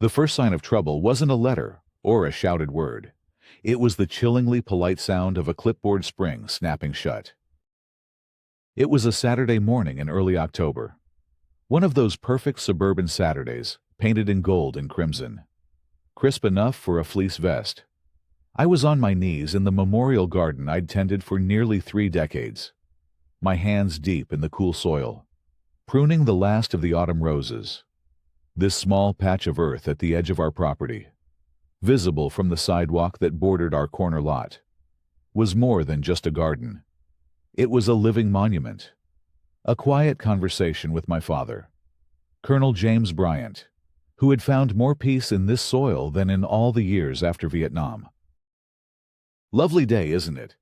The first sign of trouble wasn't a letter or a shouted word. It was the chillingly polite sound of a clipboard spring snapping shut. It was a Saturday morning in early October. One of those perfect suburban Saturdays, painted in gold and crimson. Crisp enough for a fleece vest. I was on my knees in the memorial garden I'd tended for nearly 3 decades, my hands deep in the cool soil, pruning the last of the autumn roses. This small patch of earth at the edge of our property, visible from the sidewalk that bordered our corner lot, was more than just a garden. It was a living monument. A quiet conversation with my father, Colonel James Bryant, who had found more peace in this soil than in all the years after Vietnam. "Lovely day, isn't it,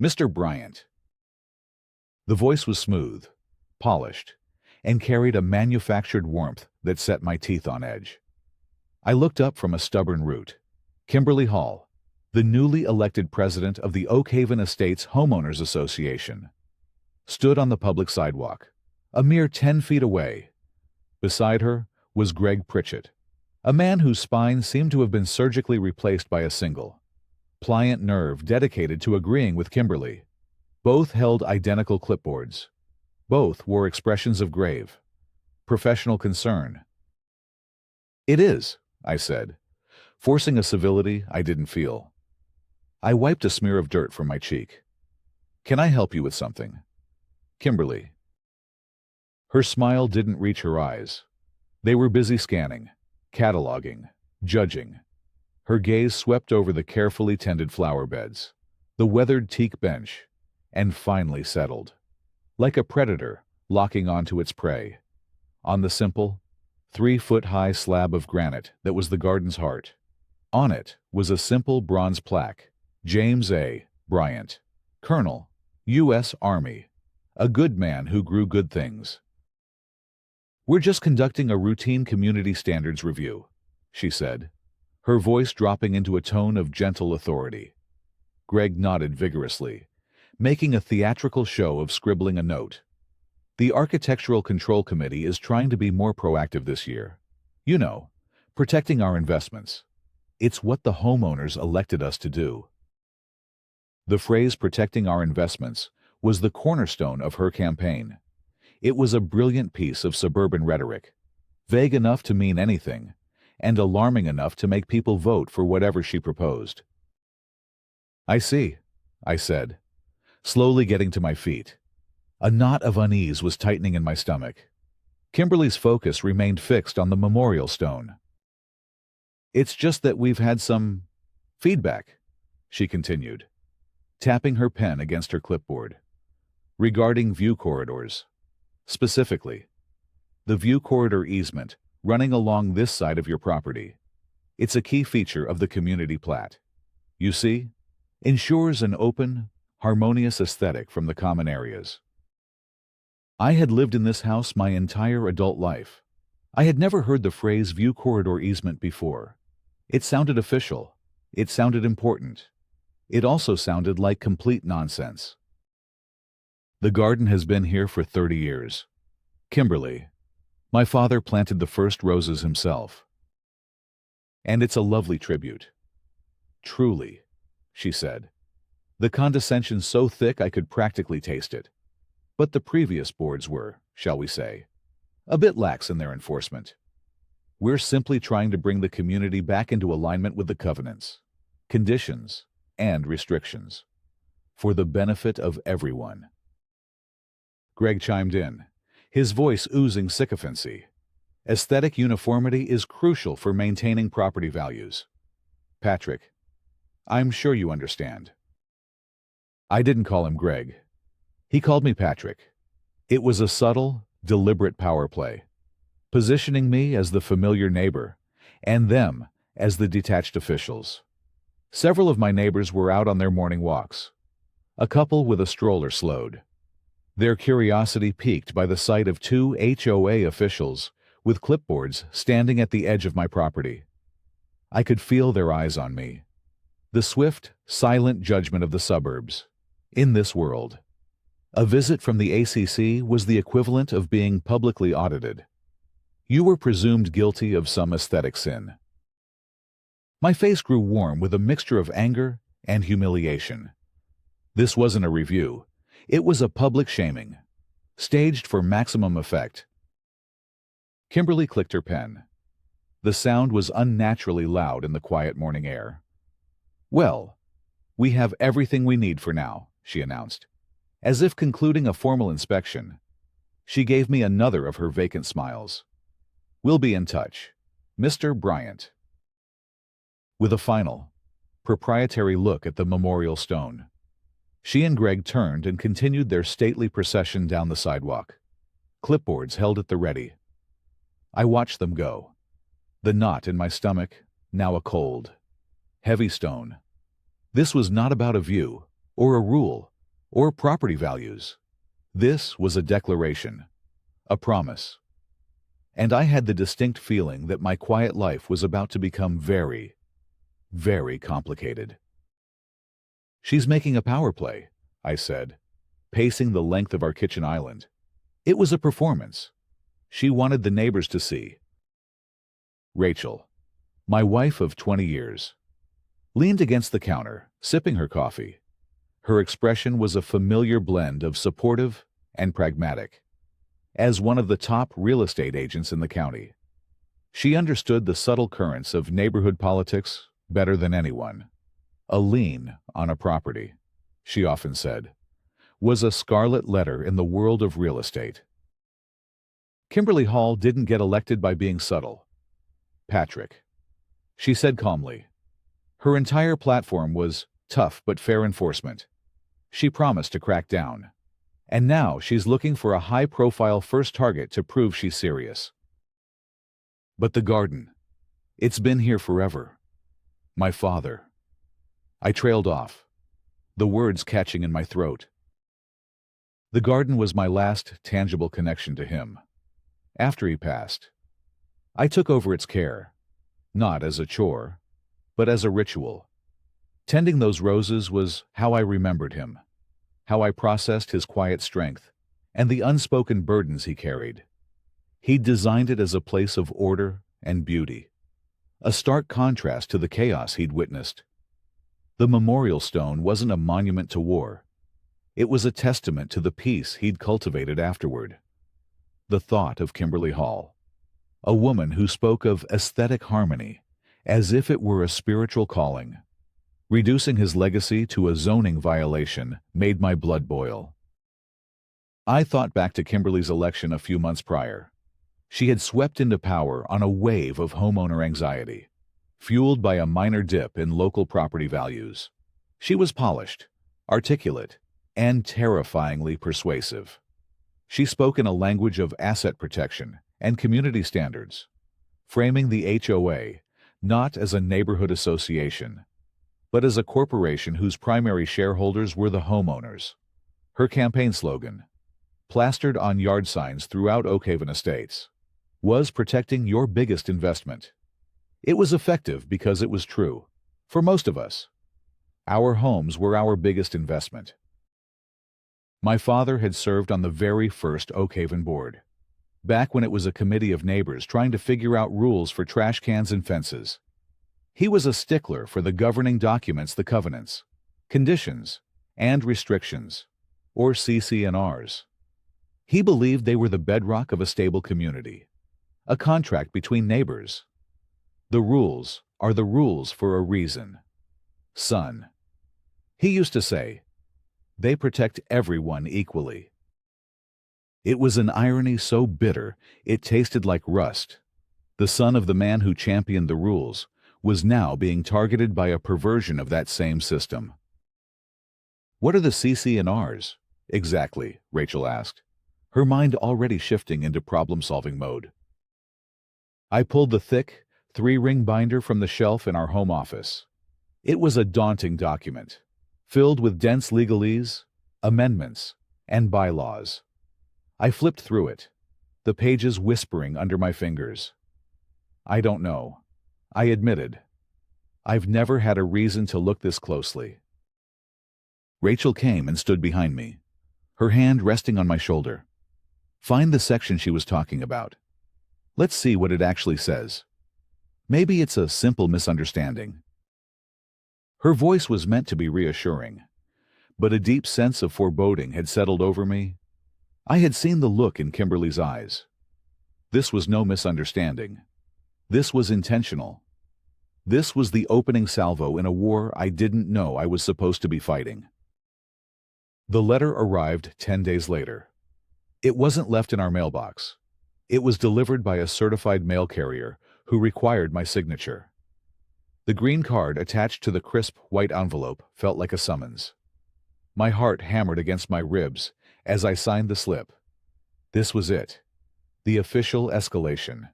Mr. Bryant?" The voice was smooth, polished, and carried a manufactured warmth that set my teeth on edge. I looked up from a stubborn root. Kimberly Hall, the newly elected president of the Oak Haven Estates Homeowners Association, stood on the public sidewalk, a mere 10 feet away. Beside her was Greg Pritchett, a man whose spine seemed to have been surgically replaced by a single, pliant nerve dedicated to agreeing with Kimberly. Both held identical clipboards. Both wore expressions of grave, professional concern. "It is," I said, forcing a civility I didn't feel. I wiped a smear of dirt from my cheek. "Can I help you with something, Kimberly?" Her smile didn't reach her eyes. They were busy scanning, cataloging, judging. Her gaze swept over the carefully tended flower beds, the weathered teak bench, and finally settled, like a predator locking onto its prey, on the simple, 3-foot-high slab of granite that was the garden's heart. On it was a simple bronze plaque, James A. Bryant, Colonel, U.S. Army, a good man who grew good things. "We're just conducting a routine community standards review," she said, her voice dropping into a tone of gentle authority. Greg nodded vigorously, making a theatrical show of scribbling a note. "The Architectural Control Committee is trying to be more proactive this year. You know, protecting our investments. It's what the homeowners elected us to do." The phrase "protecting our investments" was the cornerstone of her campaign. It was a brilliant piece of suburban rhetoric, vague enough to mean anything, and alarming enough to make people vote for whatever she proposed. "I see," I said, slowly getting to my feet. A knot of unease was tightening in my stomach. Kimberly's focus remained fixed on the memorial stone. "It's just that we've had some feedback," she continued, tapping her pen against her clipboard, "regarding view corridors. Specifically, the view corridor easement running along this side of your property. It's a key feature of the community plat. You see, ensures an open, harmonious aesthetic from the common areas." I had lived in this house my entire adult life. I had never heard the phrase view corridor easement before. It sounded official. It sounded important. It also sounded like complete nonsense. "The garden has been here for 30 years. Kimberly, my father planted the first roses himself. And it's a lovely tribute. Truly," she said, the condescension so thick I could practically taste it. But the previous boards were, shall we say, a bit lax in their enforcement. "We're simply trying to bring the community back into alignment with the covenants, conditions, and restrictions, for the benefit of everyone." Greg chimed in, his voice oozing sycophancy. "Aesthetic uniformity is crucial for maintaining property values. Patrick, I'm sure you understand." I didn't call him Greg. He called me Patrick. It was a subtle, deliberate power play, positioning me as the familiar neighbor, and them as the detached officials. Several of my neighbors were out on their morning walks. A couple with a stroller slowed, their curiosity piqued by the sight of 2 HOA officials with clipboards standing at the edge of my property. I could feel their eyes on me. The swift, silent judgment of the suburbs. In this world, a visit from the ACC was the equivalent of being publicly audited. You were presumed guilty of some aesthetic sin. My face grew warm with a mixture of anger and humiliation. This wasn't a review. It was a public shaming, staged for maximum effect. Kimberly clicked her pen. The sound was unnaturally loud in the quiet morning air. "Well, we have everything we need for now," she announced. As if concluding a formal inspection, she gave me another of her vacant smiles. "We'll be in touch, Mr. Bryant." With a final, proprietary look at the memorial stone, she and Greg turned and continued their stately procession down the sidewalk, clipboards held at the ready. I watched them go, the knot in my stomach now a cold, heavy stone. This was not about a view, or a rule, or property values. This was a declaration, a promise. And I had the distinct feeling that my quiet life was about to become very, very complicated. "She's making a power play," I said, pacing the length of our kitchen island. It was a performance. She wanted the neighbors to see. Rachel, my wife of 20 years, leaned against the counter, sipping her coffee. Her expression was a familiar blend of supportive and pragmatic. As one of the top real estate agents in the county, she understood the subtle currents of neighborhood politics better than anyone. A lien on a property, she often said, was a scarlet letter in the world of real estate. Kimberly Hall didn't get elected by being subtle. Patrick, she said calmly. Her entire platform was tough but fair enforcement. She promised to crack down. And now she's looking for a high-profile first target to prove she's serious. But the garden, it's been here forever. My father. I trailed off, the words catching in my throat. The garden was my last tangible connection to him. After he passed, I took over its care, not as a chore, but as a ritual. Tending those roses was how I remembered him, how I processed his quiet strength and the unspoken burdens he carried. He'd designed it as a place of order and beauty, a stark contrast to the chaos he'd witnessed. The memorial stone wasn't a monument to war. It was a testament to the peace he'd cultivated afterward. The thought of Kimberly Hall, a woman who spoke of aesthetic harmony as if it were a spiritual calling, reducing his legacy to a zoning violation, made my blood boil. I thought back to Kimberly's election a few months prior. She had swept into power on a wave of homeowner anxiety, fueled by a minor dip in local property values. She was polished, articulate, and terrifyingly persuasive. She spoke in a language of asset protection and community standards, framing the HOA not as a neighborhood association, but as a corporation whose primary shareholders were the homeowners. Her campaign slogan, plastered on yard signs throughout Oakhaven Estates, was protecting your biggest investment. It was effective because it was true. For most of us, our homes were our biggest investment. My father had served on the very first Oakhaven board, back when it was a committee of neighbors trying to figure out rules for trash cans and fences. He was a stickler for the governing documents, the covenants, conditions, and restrictions, or CC&Rs. He believed they were the bedrock of a stable community, a contract between neighbors. The rules are the rules for a reason. Son, he used to say, they protect everyone equally. It was an irony so bitter it tasted like rust. The son of the man who championed the rules was now being targeted by a perversion of that same system. "What are the CC&Rs, exactly?" Rachel asked, her mind already shifting into problem-solving mode. I pulled the thick, 3-ring binder from the shelf in our home office. It was a daunting document, filled with dense legalese, amendments, and bylaws. I flipped through it, the pages whispering under my fingers. "I don't know," I admitted. "I've never had a reason to look this closely." Rachel came and stood behind me, her hand resting on my shoulder. "Find the section she was talking about. Let's see what it actually says. Maybe it's a simple misunderstanding." Her voice was meant to be reassuring, but a deep sense of foreboding had settled over me. I had seen the look in Kimberly's eyes. This was no misunderstanding. This was intentional. This was the opening salvo in a war I didn't know I was supposed to be fighting. The letter arrived 10 days later. It wasn't left in our mailbox. It was delivered by a certified mail carrier who required my signature. The green card attached to the crisp white envelope felt like a summons. My heart hammered against my ribs as I signed the slip. This was it. The official escalation.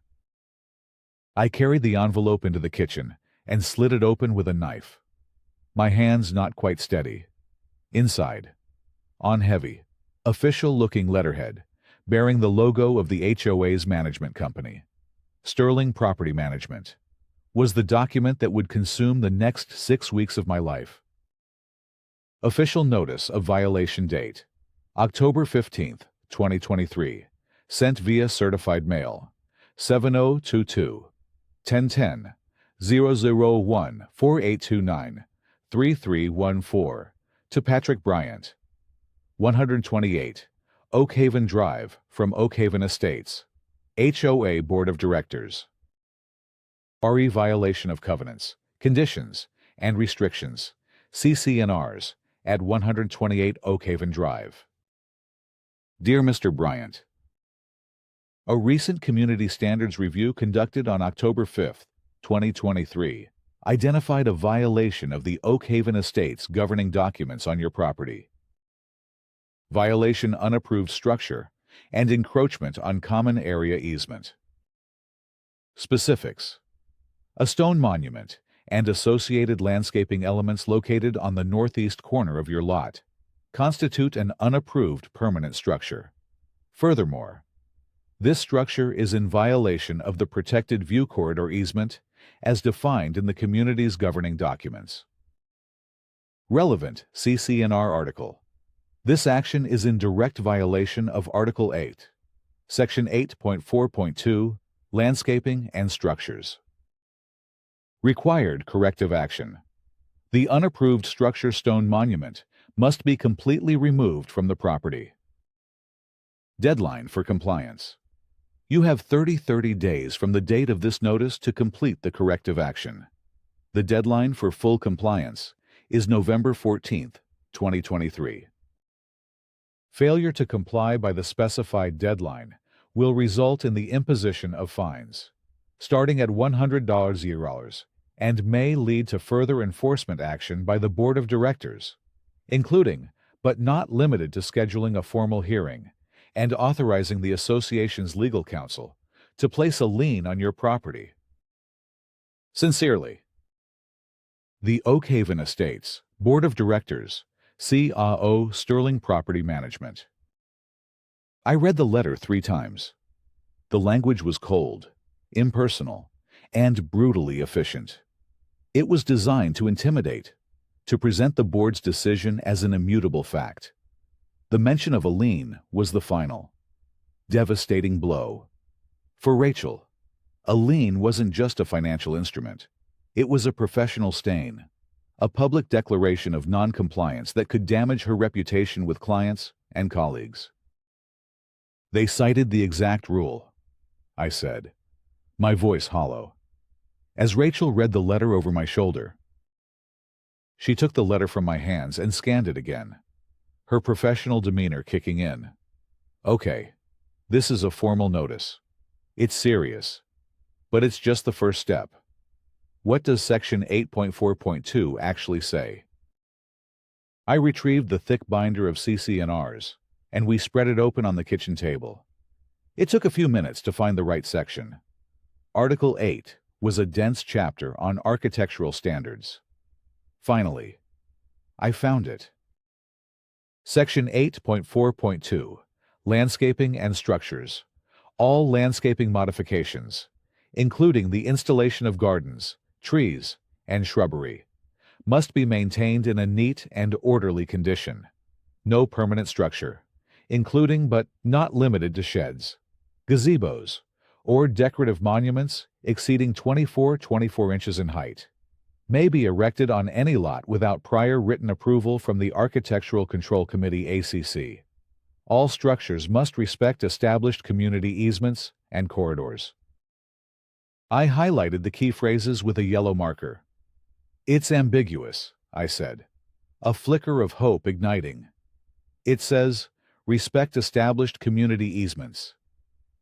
I carried the envelope into the kitchen and slid it open with a knife. My hands not quite steady. Inside, on heavy, official-looking letterhead, bearing the logo of the HOA's management company, Sterling Property Management, was the document that would consume the next 6 weeks of my life. Official notice of violation date, October 15th, 2023, sent via certified mail, 7022 1010 001 4829 3314 to Patrick Bryant, 128 Oakhaven Drive from Oakhaven Estates, HOA Board of Directors. RE violation of covenants, conditions, and restrictions, CCNRs, at 128 Oakhaven Drive. Dear Mr. Bryant, a recent community standards review conducted on October 5, 2023, identified a violation of the Oakhaven Estates governing documents on your property. Violation unapproved structure and encroachment on common area easement. Specifics: a stone monument and associated landscaping elements located on the northeast corner of your lot constitute an unapproved permanent structure. Furthermore, this structure is in violation of the protected view corridor easement as defined in the community's governing documents. Relevant CCNR article. This action is in direct violation of Article 8, Section 8.4.2, Landscaping and Structures. Required corrective action. The unapproved structure stone monument must be completely removed from the property. Deadline for compliance. You have 30 days from the date of this notice to complete the corrective action. The deadline for full compliance is November 14th, 2023. Failure to comply by the specified deadline will result in the imposition of fines, starting at $100 and may lead to further enforcement action by the Board of Directors, including, but not limited to, scheduling a formal hearing and authorizing the association's legal counsel to place a lien on your property. Sincerely, the Oakhaven Estates Board of Directors, CAO Sterling Property Management. I read the letter 3 times. The language was cold, impersonal, and brutally efficient. It was designed to intimidate, to present the board's decision as an immutable fact. The mention of a lien was the final, devastating blow. For Rachel, a lien wasn't just a financial instrument. It was a professional stain, a public declaration of non-compliance that could damage her reputation with clients and colleagues. They cited the exact rule, I said, my voice hollow. As Rachel read the letter over my shoulder, she took the letter from my hands and scanned it again, her professional demeanor kicking in. Okay, this is a formal notice. It's serious, but it's just the first step. What does Section 8.4.2 actually say? I retrieved the thick binder of CCNRs, and we spread it open on the kitchen table. It took a few minutes to find the right section. Article 8 was a dense chapter on architectural standards. Finally, I found it. Section 8.4.2, Landscaping and Structures. All landscaping modifications, including the installation of gardens, trees, and shrubbery, must be maintained in a neat and orderly condition. No permanent structure, including but not limited to sheds, gazebos, or decorative monuments exceeding 24 inches in height may be erected on any lot without prior written approval from the Architectural Control Committee (ACC). All structures must respect established community easements and corridors. I highlighted the key phrases with a yellow marker. It's ambiguous, I said, a flicker of hope igniting. It says, respect established community easements.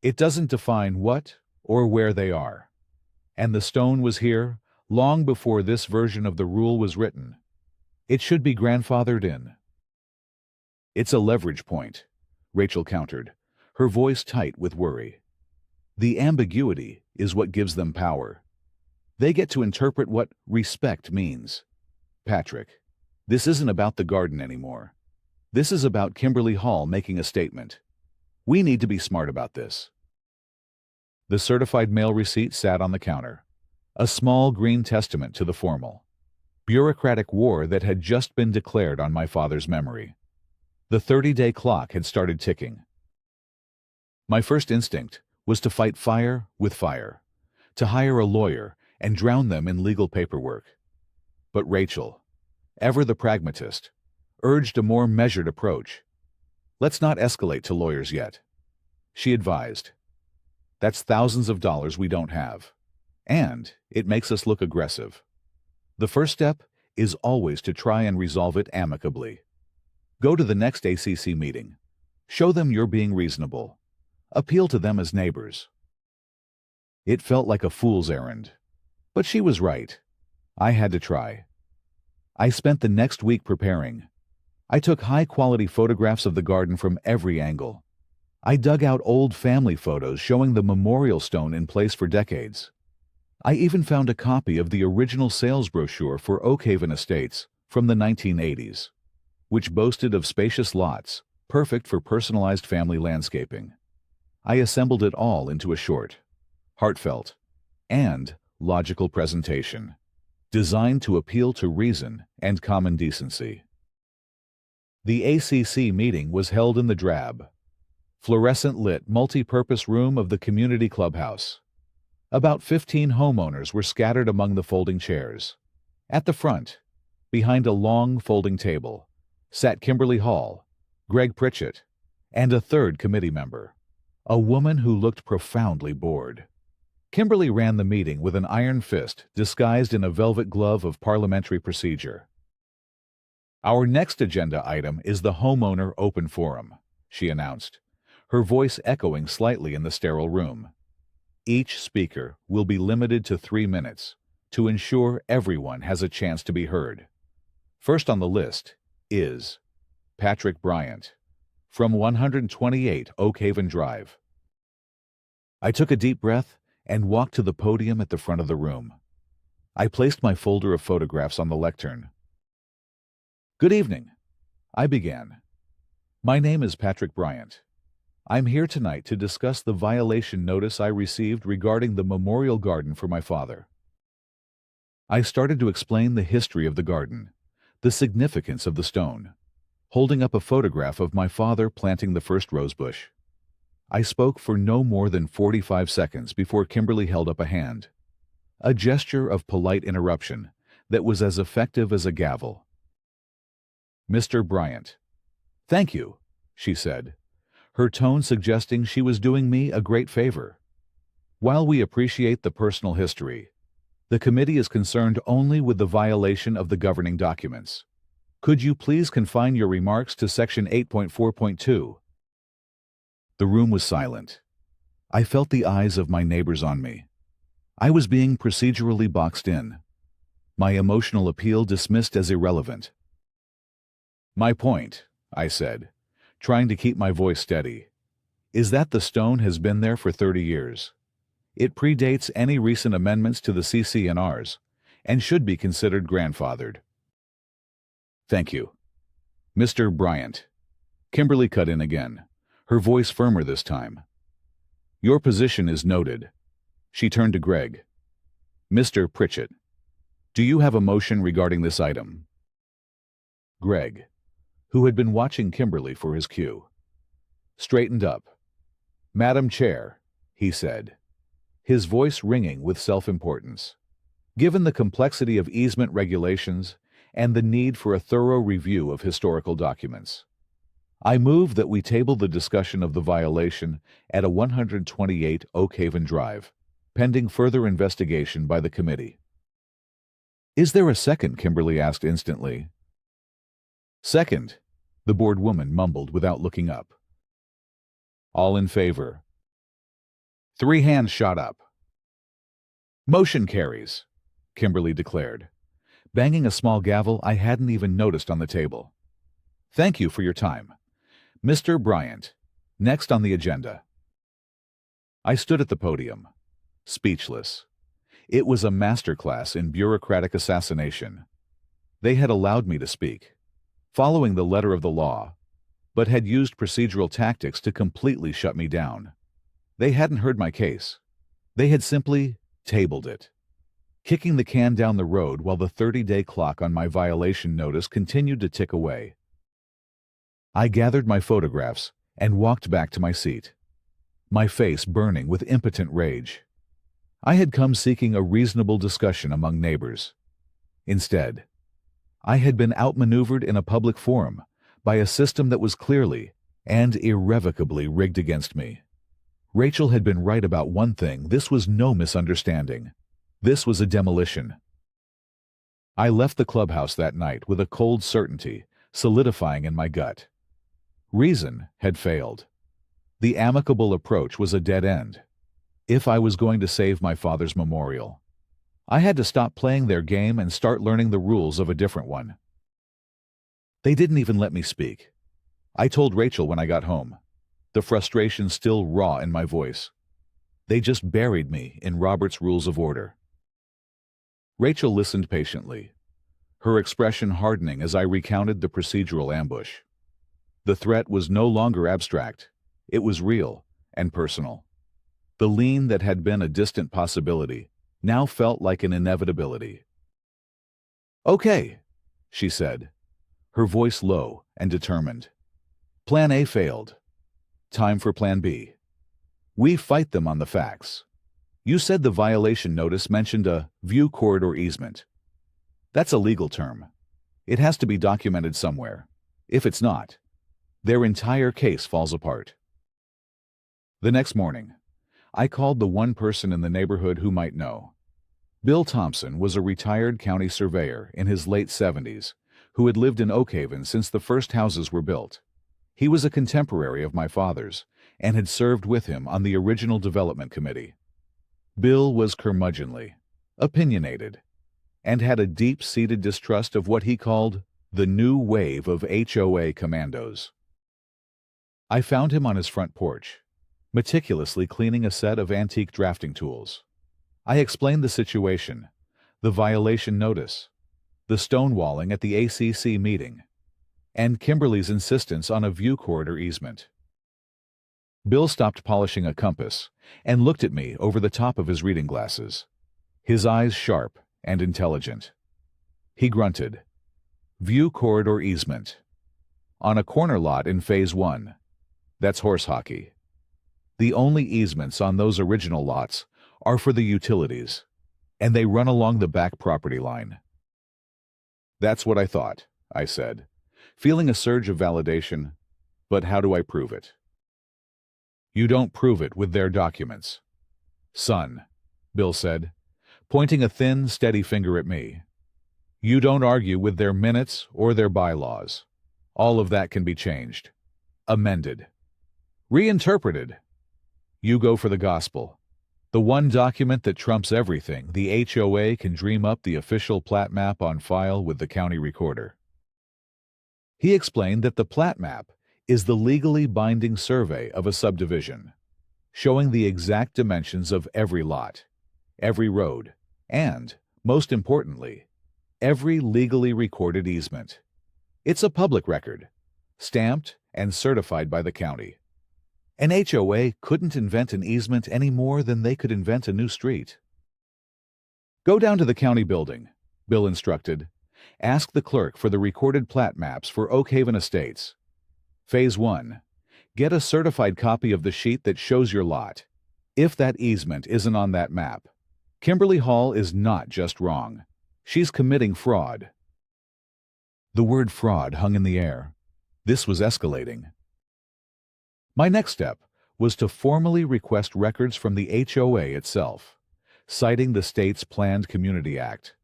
It doesn't define what or where they are. And the stone was here long before this version of the rule was written. It should be grandfathered in. It's a leverage point, Rachel countered, her voice tight with worry. The ambiguity is what gives them power. They get to interpret what respect means. Patrick, this isn't about the garden anymore. This is about Kimberly Hall making a statement. We need to be smart about this. The certified mail receipt sat on the counter, a small green testament to the formal, bureaucratic war that had just been declared on my father's memory. The 30-day clock had started ticking. My first instinct was to fight fire with fire, to hire a lawyer and drown them in legal paperwork. But Rachel, ever the pragmatist, urged a more measured approach. Let's not escalate to lawyers yet. She advised. That's thousands of dollars we don't have. And it makes us look aggressive. The first step is always to try and resolve it amicably. Go to the next ACC meeting. Show them you're being reasonable. Appeal to them as neighbors. It felt like a fool's errand. But she was right. I had to try. I spent the next week preparing. I took high-quality photographs of the garden from every angle. I dug out old family photos showing the memorial stone in place for decades. I even found a copy of the original sales brochure for Oakhaven Estates from the 1980s, which boasted of spacious lots, perfect for personalized family landscaping. I assembled it all into a short, heartfelt, and logical presentation, designed to appeal to reason and common decency. The ACC meeting was held in the drab, fluorescent-lit multi-purpose room of the community clubhouse. About 15 homeowners were scattered among the folding chairs. At the front, behind a long folding table, sat Kimberly Hall, Greg Pritchett, and a third committee member, a woman who looked profoundly bored. Kimberly ran the meeting with an iron fist disguised in a velvet glove of parliamentary procedure. Our next agenda item is the homeowner open forum, she announced, her voice echoing slightly in the sterile room. Each speaker will be limited to 3 minutes to ensure everyone has a chance to be heard. First on the list is Patrick Bryant, from 128 Oakhaven Drive. I took a deep breath and walked to the podium at the front of the room. I placed my folder of photographs on the lectern. Good evening, I began. My name is Patrick Bryant. I'm here tonight to discuss the violation notice I received regarding the memorial garden for my father. I started to explain the history of the garden, the significance of the stone, holding up a photograph of my father planting the first rosebush. I spoke for no more than 45 seconds before Kimberly held up a hand, a gesture of polite interruption that was as effective as a gavel. Mr. Bryant. Thank you, she said, her tone suggesting she was doing me a great favor. While we appreciate the personal history, the committee is concerned only with the violation of the governing documents. Could you please confine your remarks to Section 8.4.2? The room was silent. I felt the eyes of my neighbors on me. I was being procedurally boxed in. My emotional appeal dismissed as irrelevant. My point, I said, trying to keep my voice steady, is that the stone has been there for 30 years. It predates any recent amendments to the CC&Rs and should be considered grandfathered. Thank you. Mr. Bryant. Kimberly cut in again, her voice firmer this time. Your position is noted. She turned to Greg. Mr. Pritchett, do you have a motion regarding this item? Greg, who had been watching Kimberly for his cue, straightened up. Madam Chair, he said, his voice ringing with self-importance. Given the complexity of easement regulations and the need for a thorough review of historical documents, I move that we table the discussion of the violation at a 128 Oak Haven Drive, pending further investigation by the committee. Is there a second? Kimberly asked instantly. Second, the board woman mumbled without looking up. All in favor. 3 hands shot up. Motion carries, Kimberly declared, banging a small gavel I hadn't even noticed on the table. Thank you for your time. Mr. Bryant, next on the agenda. I stood at the podium, speechless. It was a masterclass in bureaucratic assassination. They had allowed me to speak, following the letter of the law, but had used procedural tactics to completely shut me down. They hadn't heard my case. They had simply tabled it, kicking the can down the road while the 30-day clock on my violation notice continued to tick away. I gathered my photographs and walked back to my seat, my face burning with impotent rage. I had come seeking a reasonable discussion among neighbors. Instead, I had been outmaneuvered in a public forum by a system that was clearly and irrevocably rigged against me. Rachel had been right about one thing: this was no misunderstanding. This was a demolition. I left the clubhouse that night with a cold certainty solidifying in my gut. Reason had failed. The amicable approach was a dead end. If I was going to save my father's memorial, I had to stop playing their game and start learning the rules of a different one. They didn't even let me speak. I told Rachel when I got home, the frustration still raw in my voice. They just buried me in Robert's Rules of Order. Rachel listened patiently, her expression hardening as I recounted the procedural ambush. The threat was no longer abstract. It was real and personal. The lien that had been a distant possibility now felt like an inevitability. Okay, she said, her voice low and determined. Plan A failed. Time for Plan B. We fight them on the facts. You said the violation notice mentioned a view corridor easement. That's a legal term. It has to be documented somewhere. If it's not, their entire case falls apart. The next morning, I called the one person in the neighborhood who might know. Bill Thompson was a retired county surveyor in his late 70s who had lived in Oak Haven since the first houses were built. He was a contemporary of my father's and had served with him on the original development committee. Bill was curmudgeonly, opinionated, and had a deep-seated distrust of what he called the new wave of HOA commandos. I found him on his front porch, meticulously cleaning a set of antique drafting tools. I explained the situation, the violation notice, the stonewalling at the ACC meeting, and Kimberly's insistence on a view corridor easement. Bill stopped polishing a compass and looked at me over the top of his reading glasses, his eyes sharp and intelligent. He grunted, "View corridor easement. On a corner lot in Phase 1. That's horse hockey. The only easements on those original lots are for the utilities, and they run along the back property line." That's what I thought, I said, feeling a surge of validation. But how do I prove it? You don't prove it with their documents. Son, Bill said, pointing a thin, steady finger at me. You don't argue with their minutes or their bylaws. All of that can be changed, amended, reinterpreted. You go for the gospel. The one document that trumps everything. The HOA can dream up the official plat map on file with the county recorder. He explained that the plat map is the legally binding survey of a subdivision, showing the exact dimensions of every lot, every road, and, most importantly, every legally recorded easement. It's a public record, stamped and certified by the county. An HOA couldn't invent an easement any more than they could invent a new street. Go down to the county building, Bill instructed. Ask the clerk for the recorded plat maps for Oak Haven Estates. Phase 1. Get a certified copy of the sheet that shows your lot. If that easement isn't on that map, Kimberly Hall is not just wrong. She's committing fraud. The word fraud hung in the air. This was escalating. My next step was to formally request records from the HOA itself, citing the state's Planned Community Act,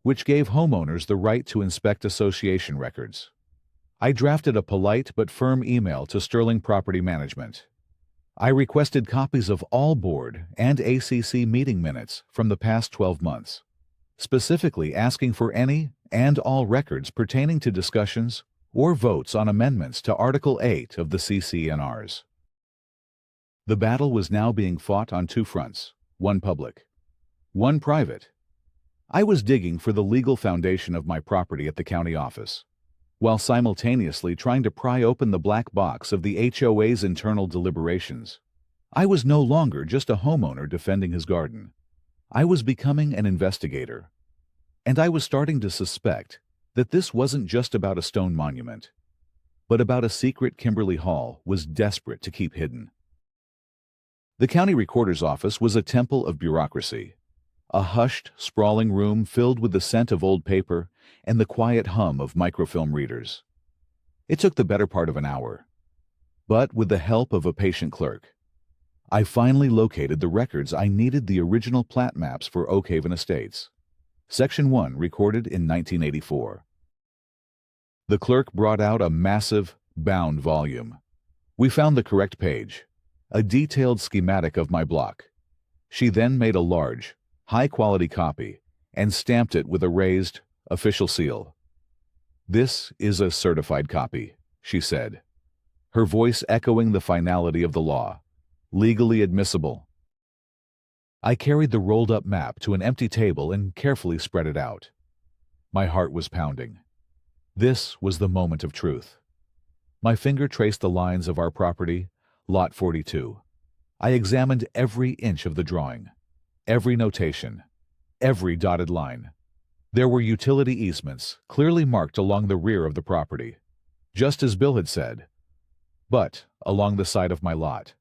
which gave homeowners the right to inspect association records. I drafted a polite but firm email to Sterling Property Management. I requested copies of all board and ACC meeting minutes from the past 12 months, specifically asking for any and all records pertaining to discussions or votes on amendments to Article 8 of the CC&Rs. The battle was now being fought on two fronts, one public, one private. I was digging for the legal foundation of my property at the county office, while simultaneously trying to pry open the black box of the HOA's internal deliberations. I was no longer just a homeowner defending his garden. I was becoming an investigator. And I was starting to suspect that this wasn't just about a stone monument, but about a secret Kimberly Hall was desperate to keep hidden. The county recorder's office was a temple of bureaucracy, a hushed, sprawling room filled with the scent of old paper and the quiet hum of microfilm readers. It took the better part of an hour, but with the help of a patient clerk, I finally located the records I needed: the original plat maps for Oakhaven Estates, Section 1, recorded in 1984. The clerk brought out a massive, bound volume. We found the correct page, a detailed schematic of my block. She then made a large, high-quality copy and stamped it with a raised, official seal. "This is a certified copy," she said, her voice echoing the finality of the law. "Legally admissible." I carried the rolled-up map to an empty table and carefully spread it out. My heart was pounding. This was the moment of truth. My finger traced the lines of our property, Lot 42. I examined every inch of the drawing, every notation, every dotted line. There were utility easements clearly marked along the rear of the property, just as Bill had said, but along the side of my lot,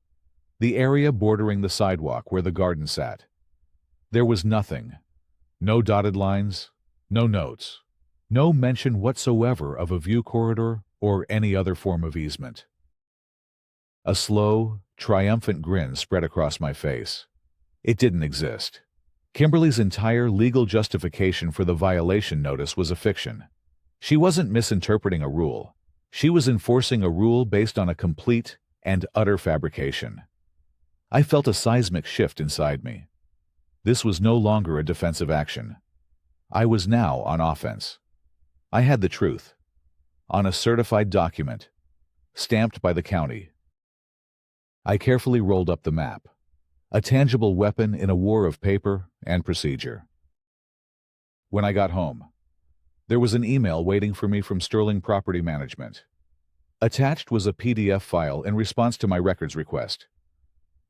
the area bordering the sidewalk where the garden sat. There was nothing. No dotted lines, no notes, no mention whatsoever of a view corridor or any other form of easement. A slow, triumphant grin spread across my face. It didn't exist. Kimberly's entire legal justification for the violation notice was a fiction. She wasn't misinterpreting a rule. She was enforcing a rule based on a complete and utter fabrication. I felt a seismic shift inside me. This was no longer a defensive action. I was now on offense. I had the truth, on a certified document, stamped by the county. I carefully rolled up the map, a tangible weapon in a war of paper and procedure. When I got home, there was an email waiting for me from Sterling Property Management. Attached was a PDF file in response to my records request.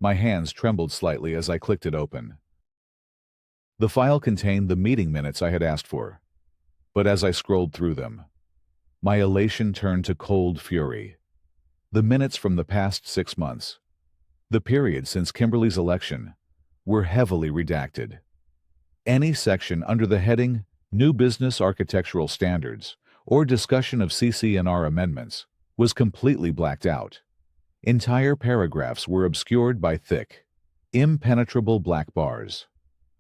My hands trembled slightly as I clicked it open. The file contained the meeting minutes I had asked for, but as I scrolled through them, my elation turned to cold fury. The minutes from the past 6 months, the period since Kimberly's election, were heavily redacted. Any section under the heading New Business Architectural Standards or discussion of CC&R amendments was completely blacked out. Entire paragraphs were obscured by thick, impenetrable black bars.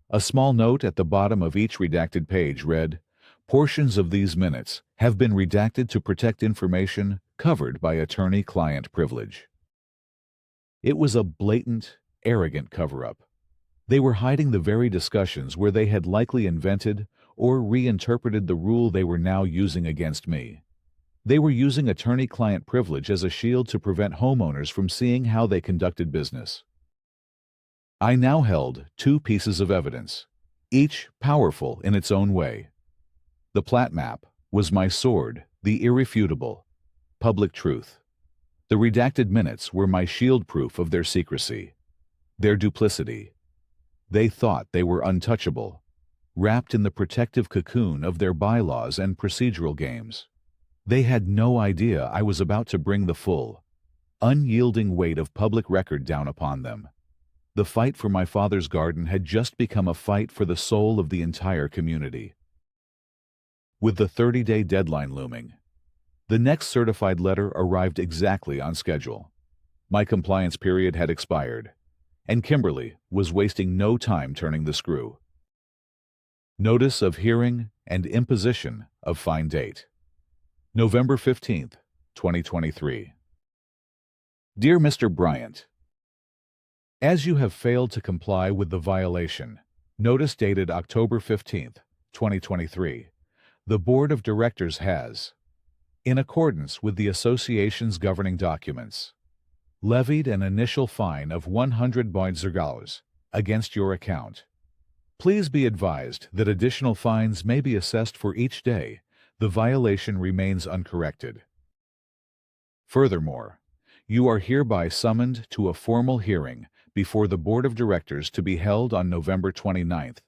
A small note at the bottom of each redacted page read, "Portions of these minutes have been redacted to protect information covered by attorney-client privilege." It was a blatant, arrogant cover-up. They were hiding the very discussions where they had likely invented or reinterpreted the rule they were now using against me. They were using attorney-client privilege as a shield to prevent homeowners from seeing how they conducted business. I now held 2 pieces of evidence, each powerful in its own way. The plat map was my sword, the irrefutable, public truth. The redacted minutes were my shield proof of their secrecy, their duplicity. They thought they were untouchable, wrapped in the protective cocoon of their bylaws and procedural games. They had no idea I was about to bring the full, unyielding weight of public record down upon them. The fight for my father's garden had just become a fight for the soul of the entire community. With the 30-day deadline looming, the next certified letter arrived exactly on schedule. My compliance period had expired, and Kimberly was wasting no time turning the screw. Notice of hearing and imposition of fine date. November 15th, 2023. Dear Mr. Bryant, as you have failed to comply with the violation, notice dated October 15th, 2023, the Board of Directors has, in accordance with the Association's governing documents, levied an initial fine of 100 Bojzergalos against your account. Please be advised that additional fines may be assessed for each day the violation remains uncorrected. Furthermore, you are hereby summoned to a formal hearing before the Board of Directors to be held on November 29th,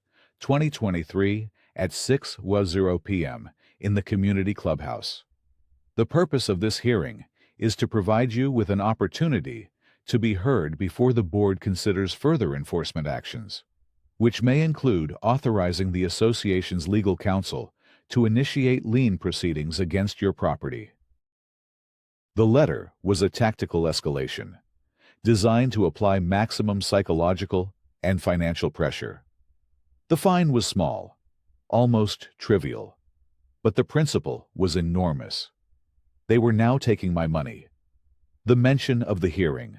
2023 at 6:10 p.m. in the Community Clubhouse. The purpose of this hearing is to provide you with an opportunity to be heard before the Board considers further enforcement actions, which may include authorizing the Association's legal counsel to initiate lien proceedings against your property. The letter was a tactical escalation, designed to apply maximum psychological and financial pressure. The fine was small, almost trivial, but the principle was enormous. They were now taking my money. The mention of the hearing,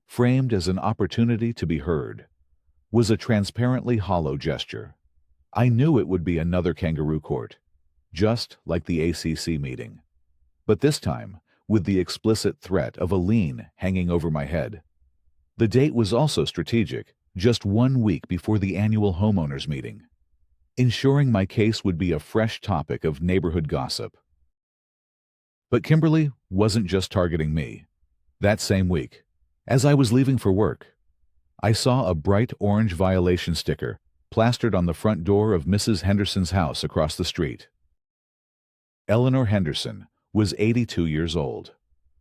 framed as an opportunity to be heard, was a transparently hollow gesture. I knew it would be another kangaroo court, just like the ACC meeting, but this time with the explicit threat of a lien hanging over my head. The date was also strategic, just 1 week before the annual homeowners meeting, ensuring my case would be a fresh topic of neighborhood gossip. But Kimberly wasn't just targeting me. That same week, as I was leaving for work, I saw a bright orange violation sticker plastered on the front door of Mrs. Henderson's house across the street. Eleanor Henderson was 82 years old,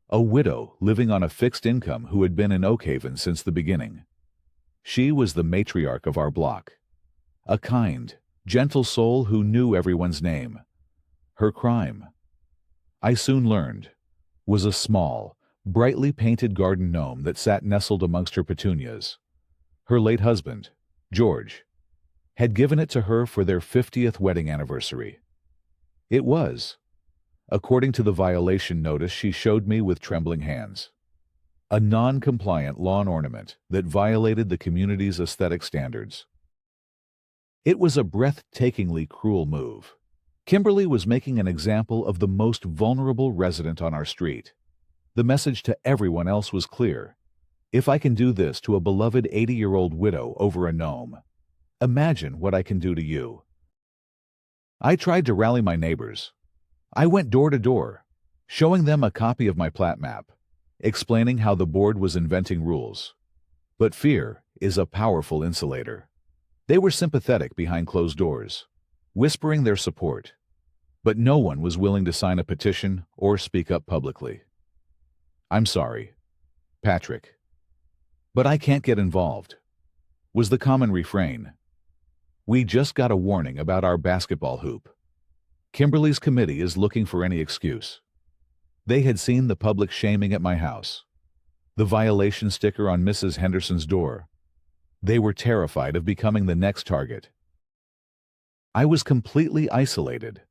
a widow living on a fixed income who had been in Oakhaven since the beginning. She was the matriarch of our block, a kind, gentle soul who knew everyone's name. Her crime, I soon learned, was a small, brightly painted garden gnome that sat nestled amongst her petunias. Her late husband, George, had given it to her for their 50th wedding anniversary. It was, according to the violation notice she showed me with trembling hands, a non-compliant lawn ornament that violated the community's aesthetic standards. It was a breathtakingly cruel move. Kimberly was making an example of the most vulnerable resident on our street. The message to everyone else was clear. If I can do this to a beloved 80-year-old widow over a gnome, imagine what I can do to you. I tried to rally my neighbors. I went door to door, showing them a copy of my plat map, explaining how the board was inventing rules. But fear is a powerful insulator. They were sympathetic behind closed doors, whispering their support, but no one was willing to sign a petition or speak up publicly. "I'm sorry, Patrick, but I can't get involved," was the common refrain. "We just got a warning about our basketball hoop. Kimberly's committee is looking for any excuse." They had seen the public shaming at my house, the violation sticker on Mrs. Henderson's door. They were terrified of becoming the next target. I was completely isolated.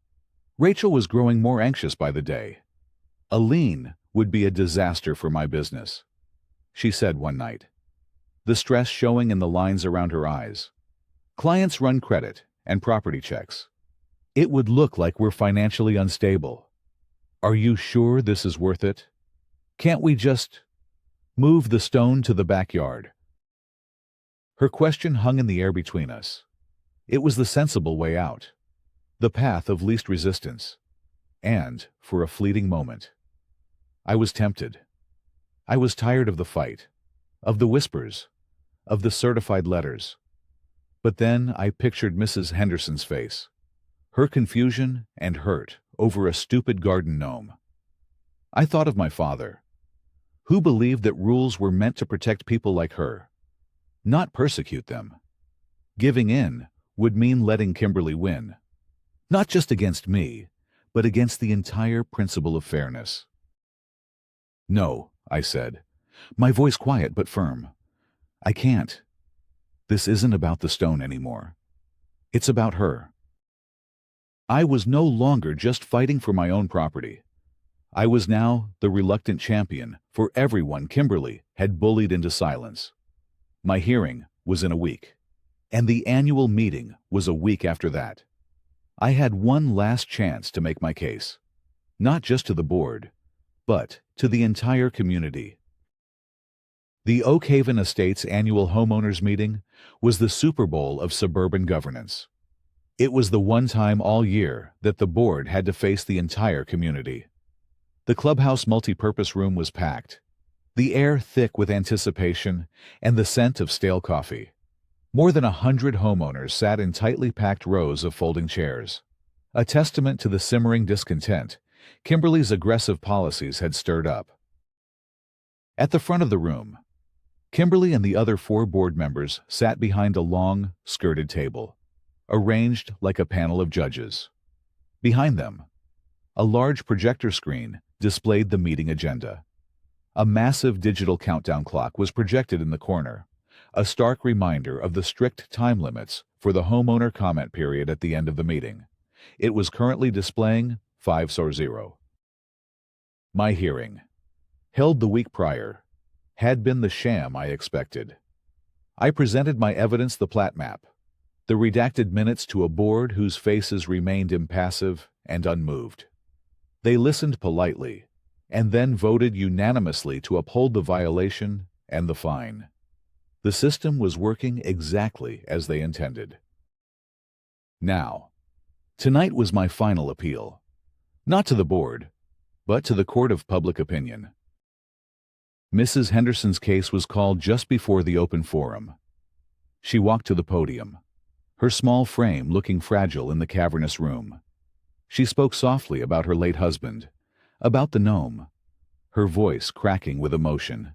Rachel was growing more anxious by the day. A lien would be a disaster for my business, she said one night, the stress showing in the lines around her eyes. Clients run credit and property checks. It would look like we're financially unstable. Are you sure this is worth it? Can't we just move the stone to the backyard? Her question hung in the air between us. It was the sensible way out, the path of least resistance. And, for a fleeting moment, I was tempted. I was tired of the fight, of the whispers, of the certified letters. But then I pictured Mrs. Henderson's face, her confusion and hurt over a stupid garden gnome. I thought of my father, who believed that rules were meant to protect people like her. not persecute them. Giving in would mean letting Kimberly win, not just against me, but against the entire principle of fairness. "No," I said, my voice quiet but firm. "I can't. This isn't about the stone anymore. It's about her." I was no longer just fighting for my own property. I was now the reluctant champion for everyone Kimberly had bullied into silence. My hearing was in a week, and the annual meeting was a week after that. I had one last chance to make my case, not just to the board, but to the entire community. The Oak Haven Estates annual homeowners meeting was the Super Bowl of suburban governance. It was the one time all year that the board had to face the entire community. The clubhouse multipurpose room was packed, the air thick with anticipation and the scent of stale coffee. More than 100 homeowners sat in tightly packed rows of folding chairs, a testament to the simmering discontent Kimberly's aggressive policies had stirred up. At the front of the room, Kimberly and the other 4 board members sat behind a long, skirted table, arranged like a panel of judges. Behind them, a large projector screen displayed the meeting agenda. A massive digital countdown clock was projected in the corner, a stark reminder of the strict time limits for the homeowner comment period at the end of the meeting. It was currently displaying 5:0. My hearing, held the week prior, had been the sham I expected. I presented my evidence, the plat map, the redacted minutes, to a board whose faces remained impassive and unmoved. They listened politely, and then voted unanimously to uphold the violation and the fine. The system was working exactly as they intended. Now, tonight was my final appeal, not to the board, but to the court of public opinion. Mrs. Henderson's case was called just before the open forum. She walked to the podium, her small frame looking fragile in the cavernous room. She spoke softly about her late husband, about the gnome, her voice cracking with emotion.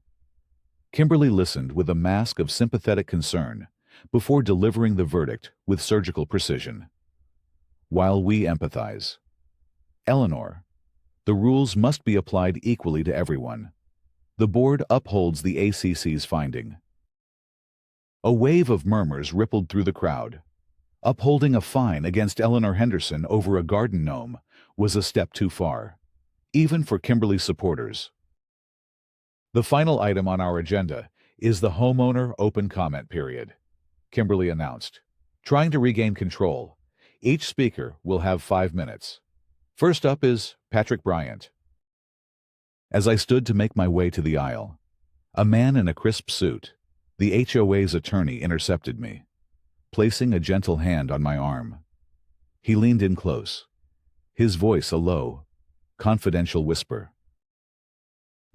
Kimberly listened with a mask of sympathetic concern before delivering the verdict with surgical precision. "While we empathize, Eleanor, the rules must be applied equally to everyone. The board upholds the ACC's finding." A wave of murmurs rippled through the crowd. Upholding a fine against Eleanor Henderson over a garden gnome was a step too far, even for Kimberly's supporters. "The final item on our agenda is the homeowner open comment period," Kimberly announced. Trying to regain control, each speaker will have 5 minutes. First up is Patrick Bryant. As I stood to make my way to the aisle, a man in a crisp suit, the HOA's attorney, intercepted me, placing a gentle hand on my arm. He leaned in close, his voice a low, confidential whisper.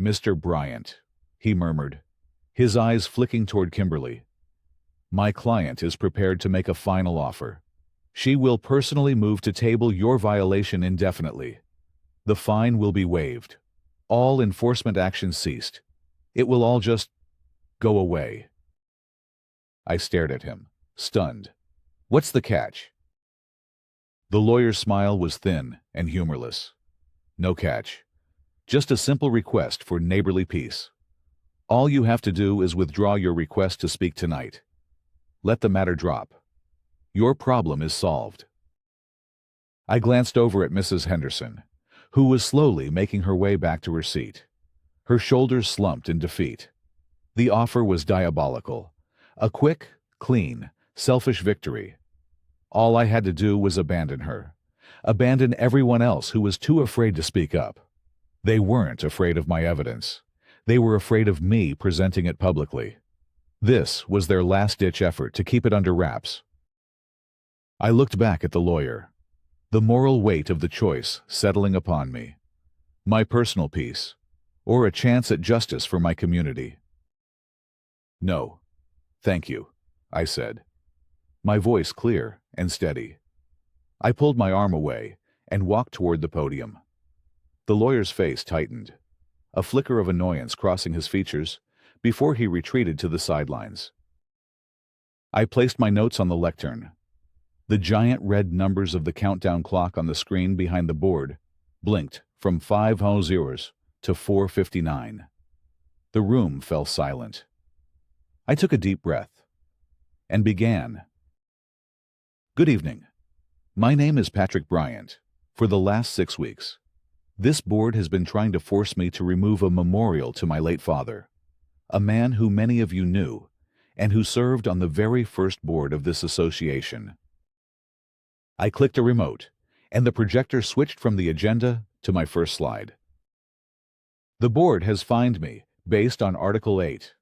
"Mr. Bryant," he murmured, his eyes flicking toward Kimberly, "my client is prepared to make a final offer. She will personally move to table your violation indefinitely. The fine will be waived. All enforcement action ceased. It will all just go away." I stared at him, stunned. "What's the catch?" The lawyer's smile was thin and humorless. "No catch. Just a simple request for neighborly peace. All you have to do is withdraw your request to speak tonight. Let the matter drop. Your problem is solved." I glanced over at Mrs. Henderson, who was slowly making her way back to her seat. Her shoulders slumped in defeat. The offer was diabolical. A quick, clean, selfish victory. All I had to do was abandon her. Abandon everyone else who was too afraid to speak up. They weren't afraid of my evidence. They were afraid of me presenting it publicly. This was their last-ditch effort to keep it under wraps. I looked back at the lawyer, the moral weight of the choice settling upon me. My personal peace, or a chance at justice for my community. "No, thank you," I said, my voice clear and steady. I pulled my arm away and walked toward the podium. The lawyer's face tightened, a flicker of annoyance crossing his features before he retreated to the sidelines. I placed my notes on the lectern. The giant red numbers of the countdown clock on the screen behind the board blinked from 5:00 to 4:59. The room fell silent. I took a deep breath and began. Good evening. My name is Patrick Bryant. For the last 6 weeks, this board has been trying to force me to remove a memorial to my late father, a man who many of you knew and who served on the very first board of this association. I clicked a remote, and the projector switched from the agenda to my first slide. The board has fined me based on Article 8,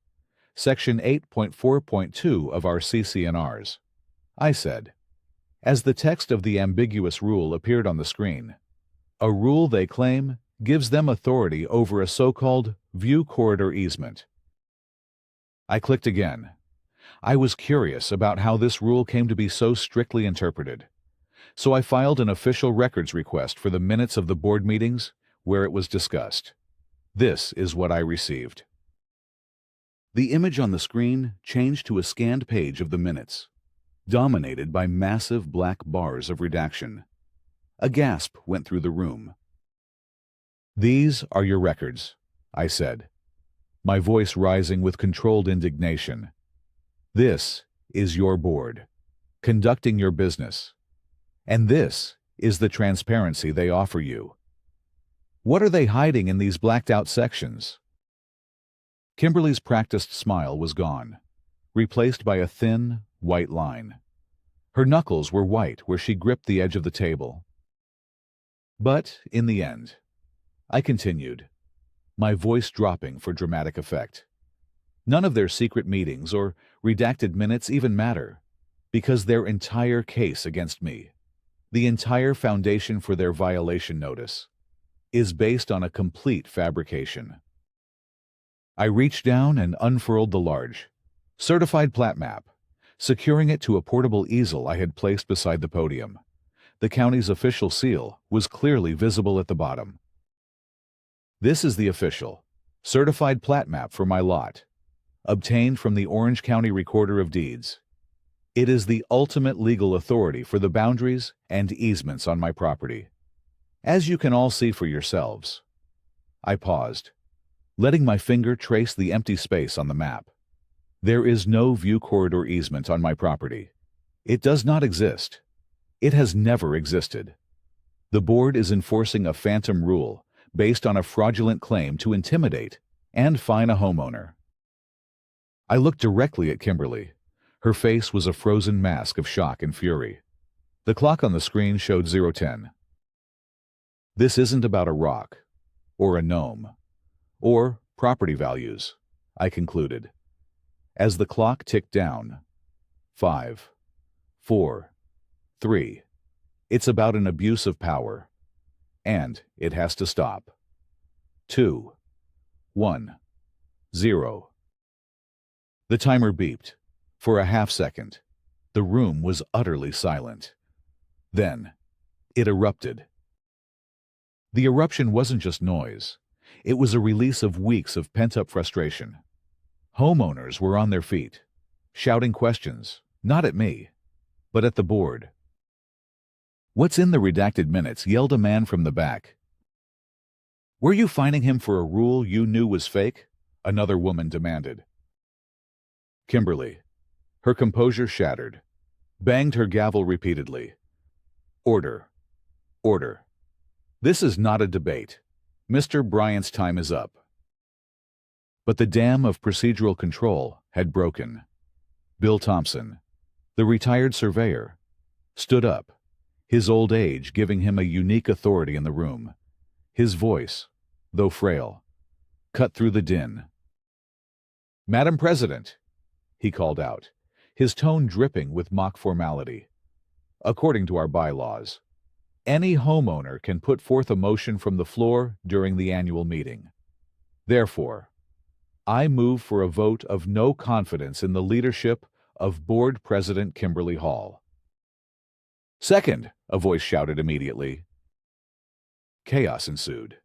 Section 8.4.2 of our CC&Rs, I said, as the text of the ambiguous rule appeared on the screen. A rule they claim gives them authority over a so-called view corridor easement. I clicked again. I was curious about how this rule came to be so strictly interpreted, so I filed an official records request for the minutes of the board meetings where it was discussed. This is what I received. The image on the screen changed to a scanned page of the minutes, dominated by massive black bars of redaction. A gasp went through the room. "These are your records," I said, my voice rising with controlled indignation. "This is your board, conducting your business. And this is the transparency they offer you. What are they hiding in these blacked-out sections?" Kimberly's practiced smile was gone, replaced by a thin, white line. Her knuckles were white where she gripped the edge of the table. But, in the end, I continued, my voice dropping for dramatic effect. None of their secret meetings or redacted minutes even matter, because their entire case against me, the entire foundation for their violation notice, is based on a complete fabrication. I reached down and unfurled the large, certified plat map, securing it to a portable easel I had placed beside the podium. The county's official seal was clearly visible at the bottom. This is the official, certified plat map for my lot, obtained from the Orange County Recorder of Deeds. It is the ultimate legal authority for the boundaries and easements on my property. As you can all see for yourselves. I paused, letting my finger trace the empty space on the map. There is no view corridor easement on my property. It does not exist. It has never existed. The board is enforcing a phantom rule based on a fraudulent claim to intimidate and fine a homeowner. I looked directly at Kimberly. Her face was a frozen mask of shock and fury. The clock on the screen showed 0:10. This isn't about a rock, or a gnome, or property values, I concluded, as the clock ticked down. 5, 4, 3. It's about an abuse of power, and it has to stop. 2, 1, 0. The timer beeped. For a half-second, the room was utterly silent. Then, it erupted. The eruption wasn't just noise. It was a release of weeks of pent-up frustration. Homeowners were on their feet, shouting questions, not at me, but at the board. "What's in the redacted minutes?" yelled a man from the back. "Were you fining him for a rule you knew was fake?" another woman demanded. Kimberly, her composure shattered, banged her gavel repeatedly. "Order. Order. This is not a debate. Mr. Bryant's time is up." But the dam of procedural control had broken. Bill Thompson, the retired surveyor, stood up, his old age giving him a unique authority in the room. His voice, though frail, cut through the din. "Madam President," he called out, his tone dripping with mock formality. "According to our bylaws, any homeowner can put forth a motion from the floor during the annual meeting. Therefore, I move for a vote of no confidence in the leadership of Board President Kimberly Hall." "Second," a voice shouted immediately. Chaos ensued.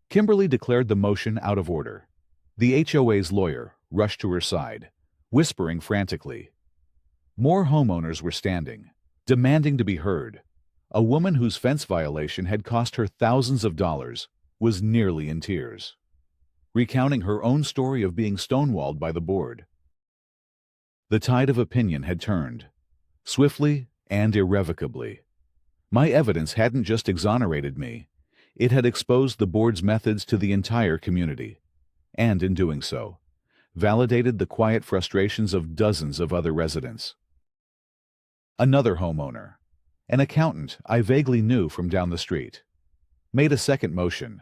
Kimberly declared the motion out of order. The HOA's lawyer rushed to her side, whispering frantically, More homeowners were standing, demanding to be heard. A woman whose fence violation had cost her thousands of dollars was nearly in tears, recounting her own story of being stonewalled by the board. The tide of opinion had turned, swiftly and irrevocably. My evidence hadn't just exonerated me, it had exposed the board's methods to the entire community, and in doing so, validated the quiet frustrations of dozens of other residents. Another homeowner, an accountant I vaguely knew from down the street, made a second motion.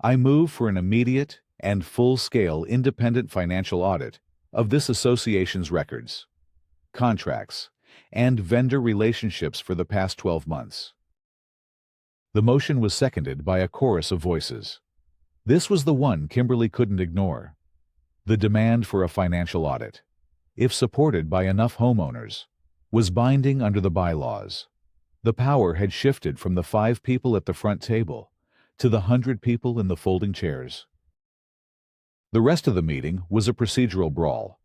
I moved for an immediate and full-scale independent financial audit of this association's records, contracts, and vendor relationships for the past 12 months. The motion was seconded by a chorus of voices. This was the one Kimberly couldn't ignore. The demand for a financial audit, if supported by enough homeowners, was binding under the bylaws. The power had shifted from the 5 people at the front table to the 100 people in the folding chairs. The rest of the meeting was a procedural brawl,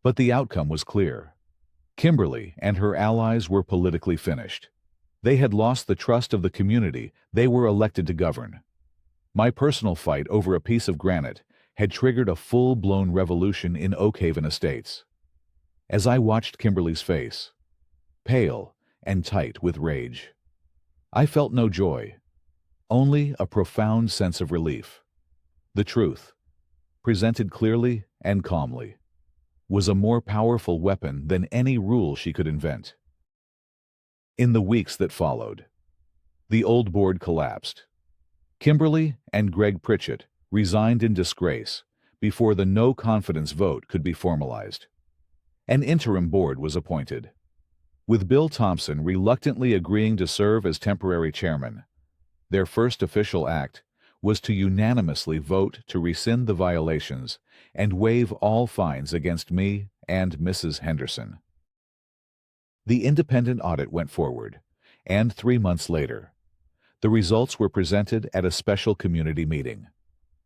but the outcome was clear. Kimberly and her allies were politically finished. They had lost the trust of the community they were elected to govern. My personal fight over a piece of granite had triggered a full-blown revolution in Oakhaven Estates. As I watched Kimberly's face, pale and tight with rage, I felt no joy, only a profound sense of relief. The truth, presented clearly and calmly, was a more powerful weapon than any rule she could invent. In the weeks that followed, the old board collapsed. Kimberly and Greg Pritchett resigned in disgrace before the no-confidence vote could be formalized. An interim board was appointed, with Bill Thompson reluctantly agreeing to serve as temporary chairman. Their first official act was to unanimously vote to rescind the violations and waive all fines against me and Mrs. Henderson. The independent audit went forward, and 3 months later, the results were presented at a special community meeting.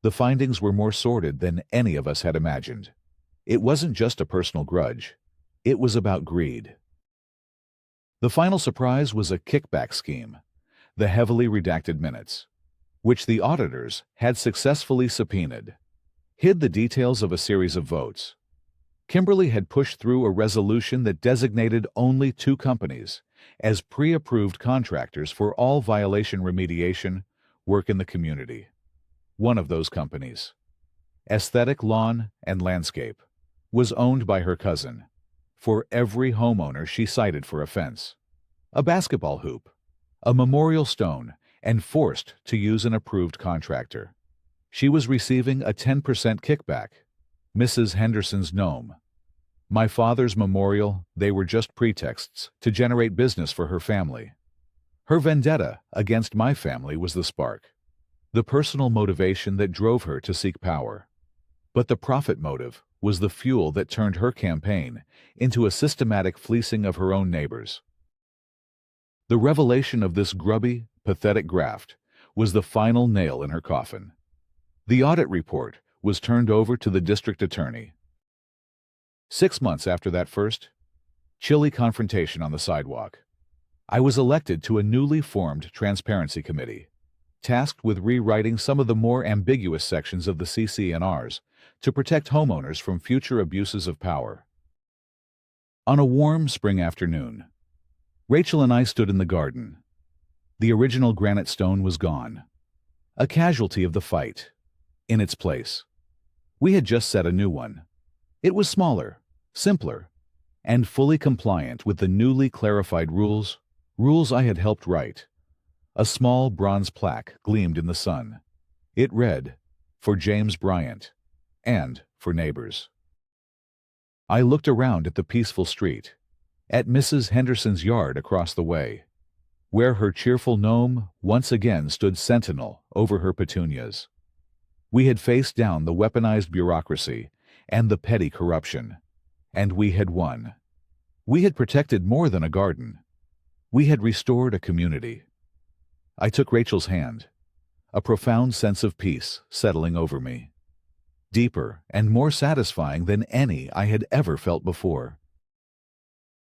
The findings were more sordid than any of us had imagined. It wasn't just a personal grudge. It was about greed. The final surprise was a kickback scheme, the heavily redacted minutes, which the auditors had successfully subpoenaed, hid the details of a series of votes. Kimberly had pushed through a resolution that designated only 2 companies as pre-approved contractors for all violation remediation work in the community. One of those companies, Aesthetic Lawn and Landscape, was owned by her cousin, for every homeowner she cited for offense. A basketball hoop, a memorial stone, and forced to use an approved contractor. She was receiving a 10% kickback. Mrs. Henderson's gnome, my father's memorial, they were just pretexts to generate business for her family. Her vendetta against my family was the spark, the personal motivation that drove her to seek power. But the profit motive was the fuel that turned her campaign into a systematic fleecing of her own neighbors. The revelation of this grubby, pathetic graft was the final nail in her coffin. The audit report was turned over to the district attorney. 6 months after that first, chilly confrontation on the sidewalk, I was elected to a newly formed transparency committee, tasked with rewriting some of the more ambiguous sections of the CC&Rs to protect homeowners from future abuses of power. On a warm spring afternoon, Rachel and I stood in the garden. The original granite stone was gone, a casualty of the fight. In its place, we had just set a new one. It was smaller, simpler, and fully compliant with the newly clarified rules I had helped write. A small bronze plaque gleamed in the sun. It read, "For James Bryant," and "For neighbors." I looked around at the peaceful street, at Mrs. Henderson's yard across the way, where her cheerful gnome once again stood sentinel over her petunias. We had faced down the weaponized bureaucracy and the petty corruption, and we had won. We had protected more than a garden. We had restored a community. I took Rachel's hand, a profound sense of peace settling over me, deeper and more satisfying than any I had ever felt before.